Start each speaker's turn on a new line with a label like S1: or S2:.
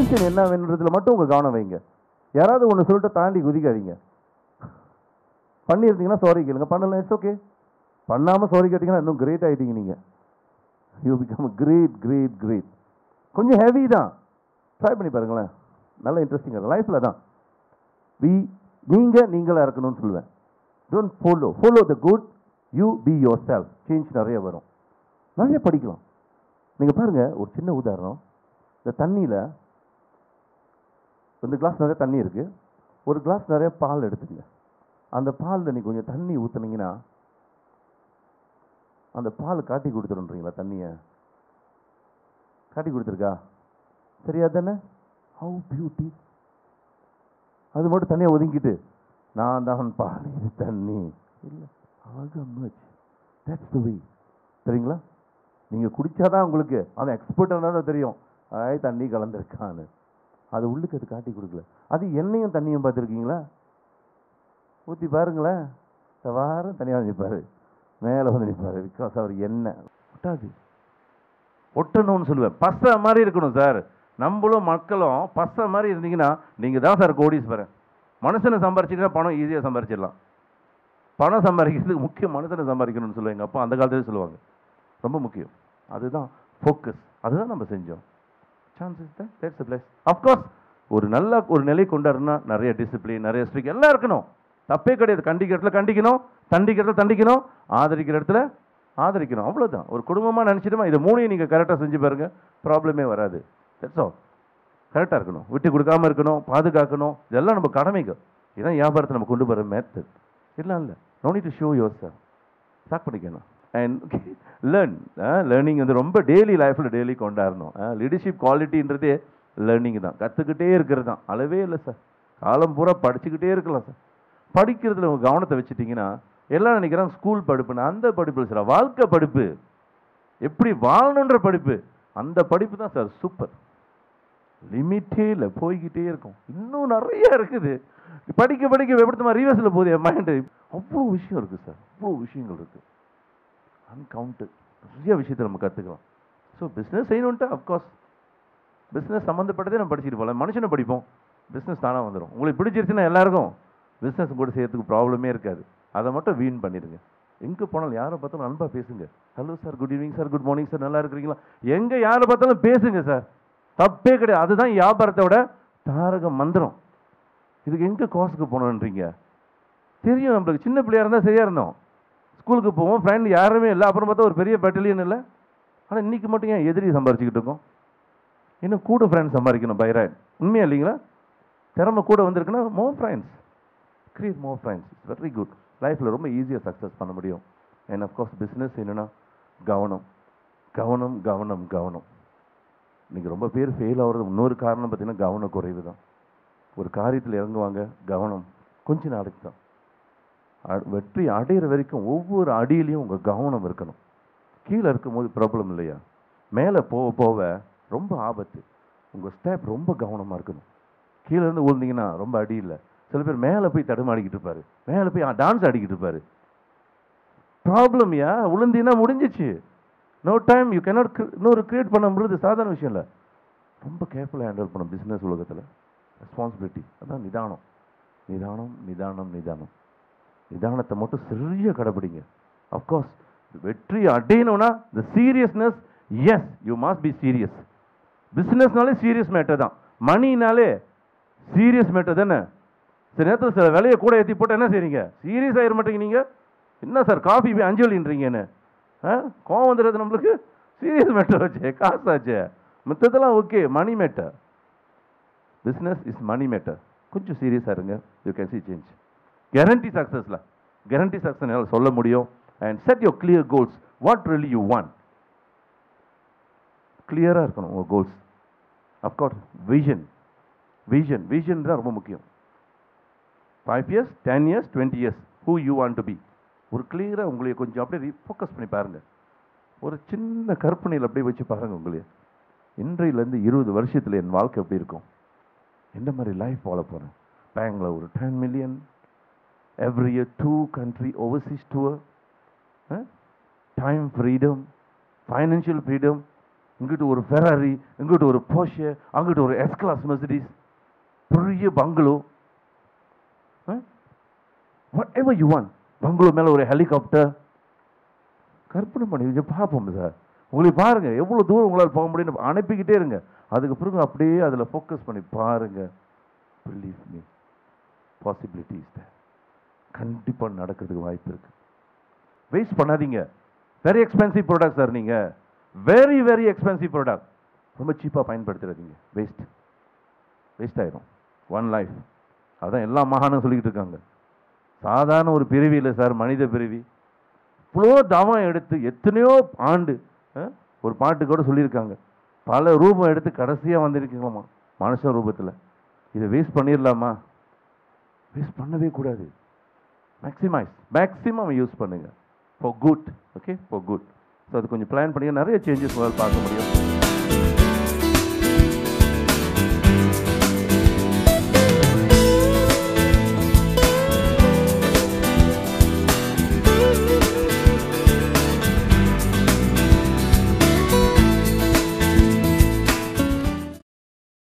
S1: Solution என்ன வேணுன்றதுல மட்டும் உங்கள் கவனம் வைங்க. யாராவது ஒன்று சொல்லிட்டு தாண்டி குதிக்காதீங்க. பண்ணியிருந்தீங்கன்னா சாரி கேளுங்க, பண்ணலாம் இட்ஸ் ஓகே. பண்ணாமல் சாரி கேட்டிங்கன்னா இன்னும் கிரேட் ஆகிட்டீங்க நீங்கள். You become great great great. கொஞ்சம் ஹெவி தான், ட்ரை பண்ணி பாருங்களேன், நல்லா இன்ட்ரெஸ்டிங்காக லைஃப்பில் தான். நீங்களாக இருக்கணும்னு சொல்லுவேன். Don't follow the good, you be yourself. Change நிறைய வரும், நிறைய படிக்கலாம். நீங்கள் பாருங்கள், ஒரு சின்ன உதாரணம். இந்த தண்ணியில் இந்த கிளாஸ் நிறைய தண்ணி இருக்குது, ஒரு கிளாஸ் நிறைய பால் எடுத்துங்க. அந்த பாலில் நீங்கள் கொஞ்சம் தண்ணி ஊற்றுனீங்கன்னா அந்த பால் காட்டி கொடுத்துருன்றீங்களா? தண்ணியை காட்டி கொடுத்துருக்கா? சரியா தானே? How beauty. அது மட்டும் தண்ணியை ஒதுங்கிட்டு நான் தான் பால் இது தண்ணி இல்லை, அழகாக மச். தட்ஸ் தி வே. சரிங்களா? நீங்கள் குடித்தாதான் உங்களுக்கு அது எக்ஸ்பர்ட்டாக தான் தெரியும் தண்ணி கலந்துருக்கான்னு. அது உள்ளுக்கு அது காட்டி கொடுக்கல. அது எண்ணெயும் தண்ணியும் பார்த்துருக்கீங்களா? ஊற்றி பாருங்களேன், வாரம் தனியாக நிற்பார், மேலே வந்து நிற்பார். பிகாஸ் அவர் எண்ணெய் ஒட்டாது. ஒட்டணும்னு சொல்லுவேன். பசை மாதிரி இருக்கணும் சார். நம்மளும் மக்களும் பசை மாதிரி இருந்தீங்கன்னா நீங்கள் தான் சார் கோடீஸ்வரன். மனுஷனை சம்பாரிச்சிங்கன்னா பணம் ஈஸியாக சம்பாரிச்சிடலாம். பணம் சம்பாதிக்கிறதுக்கு முக்கியம் மனுஷனை சம்பாதிக்கணும்னு சொல்லுவாங்க. எங்கள் அப்பா அந்த காலத்துலேயே சொல்லுவாங்க, ரொம்ப முக்கியம். அதுதான் ஃபோக்கஸ். அதுதான் நம்ம செஞ்சோம். சான்சஸ் தான், தட்ஸ் தி பிளேஸ். அஃப்கோர்ஸ் ஒரு நல்ல ஒரு நிலை கொண்டாடுனா நிறைய டிசிப்ளின், நிறைய ஸ்ட்ரிக் எல்லாம் இருக்கணும். தப்பே கிடையாது. கண்டிக்கிற இடத்துல கண்டிக்கணும், தண்டிக்கிற இடத்துல தண்டிக்கணும், ஆதரிக்கிற இடத்துல ஆதரிக்கணும். அவ்வளோதான். ஒரு குடும்பமாக நினச்சிட்டுமா இதை மூணையும் நீங்கள் கரெக்டாக செஞ்சு பாருங்கள், ப்ராப்ளமே வராது. That's all. கரெக்டாக இருக்கணும், விட்டு கொடுக்காமல் இருக்கணும், பாதுகாக்கணும். இதெல்லாம் நம்ம கடமைகள். இதான் வியாபாரத்தை நம்ம கொண்டு போகிற மேத்தட். இல்லை no need to show yourself. Start பண்ணிக்கணும். அண்ட் லேர்னிங் வந்து ரொம்ப டெய்லி லைஃப்பில் டெய்லி கொண்டாடணும். லீடர்ஷிப் குவாலிட்டின்றதே லேர்னிங் தான், கற்றுக்கிட்டே இருக்கிறது தான். அளவே இல்லை சார். காலம் பூரா படிச்சுக்கிட்டே இருக்கலாம் சார். படிக்கிறதுல உங்கள் கவனத்தை வச்சுட்டிங்கன்னா எல்லாம் நினைக்கிறாங்க ஸ்கூல் படிப்புன்னு. அந்த படிப்பு இல்லை சார், வாழ்க்கை படிப்பு. எப்படி வாழணுன்ற படிப்பு. அந்த படிப்பு தான் சார் சூப்பர். லிமிட்டே இல்லை, போய்கிட்டே இருக்கும். இன்னும் நிறைய இருக்குது. படிக்க படிக்க எப்படிமா ரிவர்ஸில் போகுது என் மைண்டு. அவ்வளோ விஷயம் இருக்குது சார், அவ்வளோ விஷயங்கள் இருக்குது. அன்கவுண்டட் நிறைய விஷயத்தை நம்ம கற்றுக்கலாம். ஸோ பிஸ்னஸ் செய்யணுன்ட்டு அஃப்கோர்ஸ் பிஸ்னஸ் சம்மந்தப்பட்டதே நம்ம படிச்சுட்டு போகலாம். மனுஷனை படிப்போம், பிஸ்னஸ் தானாக வந்துடும். உங்களுக்கு பிடிச்சிருச்சுன்னா எல்லாருக்கும் பிஸ்னஸ் கூட செய்யறதுக்கு ப்ராப்ளமே இருக்காது. அதை மட்டும் வீண் பண்ணிடுங்க. எங்கே போனாலும் யாரை பார்த்தாலும் அன்பாக பேசுங்க. Hello sir, good evening sir, good morning sir, நல்லா இருக்கிறீங்களா? எங்கே யாரை பார்த்தாலும் பேசுங்க சார், தப்பே கிடையாது. அதுதான் வியாபாரத்தோட தாரக மந்திரம். இதுக்கு எங்கே கோர்ஸுக்கு போகணுன்றீங்க? தெரியும் நம்மளுக்கு. சின்ன பிள்ளையாக இருந்தால் சரியாக இருந்தோம். ஸ்கூலுக்கு போவோம், ஃப்ரெண்ட் யாருமே இல்லை. அப்புறம் பார்த்தா ஒரு பெரிய பெட்டலியன் இல்லை. ஆனால் இன்றைக்கி மட்டும் ஏன் எதிரி சம்பாரிச்சிக்கிட்டு இருக்கோம்? இன்னும் கூட ஃப்ரெண்ட்ஸ் சம்பாதிக்கணும். பைராய்ட் உண்மையா இல்லைங்களா? திறமை கூட வந்திருக்குன்னா more friends, create more friends. It's very good. லைஃப்பில் ரொம்ப ஈஸியாக சக்ஸஸ் பண்ண முடியும். அண்ட் அஃப்கோர்ஸ் பிஸ்னஸ் என்னென்னா கவனம் கவனம் கவனம் கவனம். நீங்கள் ரொம்ப பேர் ஃபெயில் ஆகிறது இன்னொரு காரணம் பார்த்தீங்கன்னா கவன குறைவு தான். ஒரு காரியத்தில் இறங்குவாங்க, கவனம் கொஞ்ச நாளைக்கு தான். வெற்றி அடையிற வரைக்கும் ஒவ்வொரு அடியிலையும் உங்கள் கவனம் இருக்கணும். கீழே இருக்கும்போது ப்ராப்ளம் இல்லையா, மேலே போக போக ரொம்ப ஆபத்து. உங்கள் ஸ்டெப் ரொம்ப கவனமாக இருக்கணும். கீழே இருந்து விழுந்தீங்கன்னா ரொம்ப அடி இல்லை. சில பேர் மேலே போய் தடுமாடிக்கிட்டு இருப்பார், மேலே போய் டான்ஸ் ஆடிக்கிட்டு இருப்பார். ப்ராப்ளம் விழுந்தீங்கன்னா முடிஞ்சிச்சு. No time. யூ கேனாட் இன்னொரு கிரியேட் பண்ண முடியாது. சாதாரண விஷயம் இல்லை. ரொம்ப கேர்ஃபுல்லாக ஹேண்டில் பண்ணும் பிஸ்னஸ் உலகத்தில். ரெஸ்பான்சிபிலிட்டி அதான் நிதானம் நிதானம் நிதானம் நிதானம். நிதானத்தை மட்டும் சரியாக கடைப்பிடிங்க. அஃப்கோர்ஸ் வெற்றி அடையணும்னா இந்த seriousness, yes you must be serious. பிஸ்னஸ்னாலே சீரியஸ் மேட்டர் தான். மணினாலே சீரியஸ் மேட்டர் தானே. சில நேரத்தில் சில விலையை கூட ஏற்றி போட்டால் என்ன செய்றீங்க? சீரியஸ் ஆகிட மாட்டீங்க. நீங்கள் என்ன சார் காஃபி போய் அஞ்சலின்றீங்கன்னு கோவம் வந்துடுறது நம்மளுக்கு. சீரியஸ் மேட்டர் வச்சு காசாச்சு. மற்றதெல்லாம் okay, money matter. Business is money matter. கொஞ்சம் சீரியஸாக இருங்க, you can see change. Guarantee சக்ஸஸில் கேரண்டி சக்ஸஸ் என்னால் சொல்ல முடியும். And set your clear goals. What really you want. கிளியராக இருக்கணும் உங்கள் goals. Of course vision vision vision தான் ரொம்ப முக்கியம். 5 years, 10 years, 20 years, who you want to be. ஒரு கிளியராக உங்களை கொஞ்சம் அப்படியே ஃபோக்கஸ் பண்ணி பாருங்கள். ஒரு சின்ன கற்பனையில் அப்படியே வச்சு பாருங்கள். உங்களே இன்றையிலேருந்து 20 வருஷத்தில் என் வாழ்க்கை எப்படி இருக்கும், எந்த மாதிரி லைஃப் வாழ போகிறேன். பேங்கில் ஒரு 10 million, every year 2 country overseas tour, time freedom, financial freedom, இங்கிட்டு ஒரு ஃபெராரி, இங்கிட்டு ஒரு போர்ஷே, அங்கிட்டு ஒரு எஸ் கிளாஸ் மெர்சிடிஸ், பெரிய பங்களோ, வாட் எவர் யூ வாண்ட். பங்களோ மேலே ஒரு ஹெலிகாப்டர். கற்பனை பண்ணி பார்ப்போம் சார். உங்களுக்கு பாருங்க எவ்வளோ தூரம் உங்களால் போக முடியும்னு அனுப்பிக்கிட்டே இருங்க. அதுக்கு பிறகு அப்படியே அதில் ஃபோக்கஸ் பண்ணி பாருங்க. பிலீவ் மீ, பாசிபிலிட்டிஸ் தான் கண்டிப்பாக நடக்கிறதுக்கு வாய்ப்பு இருக்கு. வேஸ்ட் பண்ணாதீங்க. Very expensive product sir. நீங்கள் வெரி வெரி எக்ஸ்பென்சிவ் ப்ராடக்ட் ரொம்ப சீப்பாக பயன்படுத்துறாதீங்க. வேஸ்ட் ஆயிரும். One life. அதான் எல்லா மகானும் சொல்லிக்கிட்டு இருக்காங்க. சாதாரண ஒரு பிறவி இல்லை சார், மனித பிறவி. இவ்வளோ தவம் எடுத்து எத்தனையோ ஆண்டு, ஒரு பாட்டு கூட சொல்லியிருக்காங்க, பல ரூபம் எடுத்து கடைசியாக வந்திருக்கீங்களாமா மனுஷன் ரூபத்தில். இதை வேஸ்ட் பண்ணிடலாமா? வேஸ்ட் பண்ணவே கூடாது. மேக்ஸிமம் யூஸ் பண்ணுங்க for good. Okay, for good. So அது கொஞ்சம் பிளான் பண்ணி நிறைய சேஞ்சஸ் உங்களால் பார்க்க முடியும்.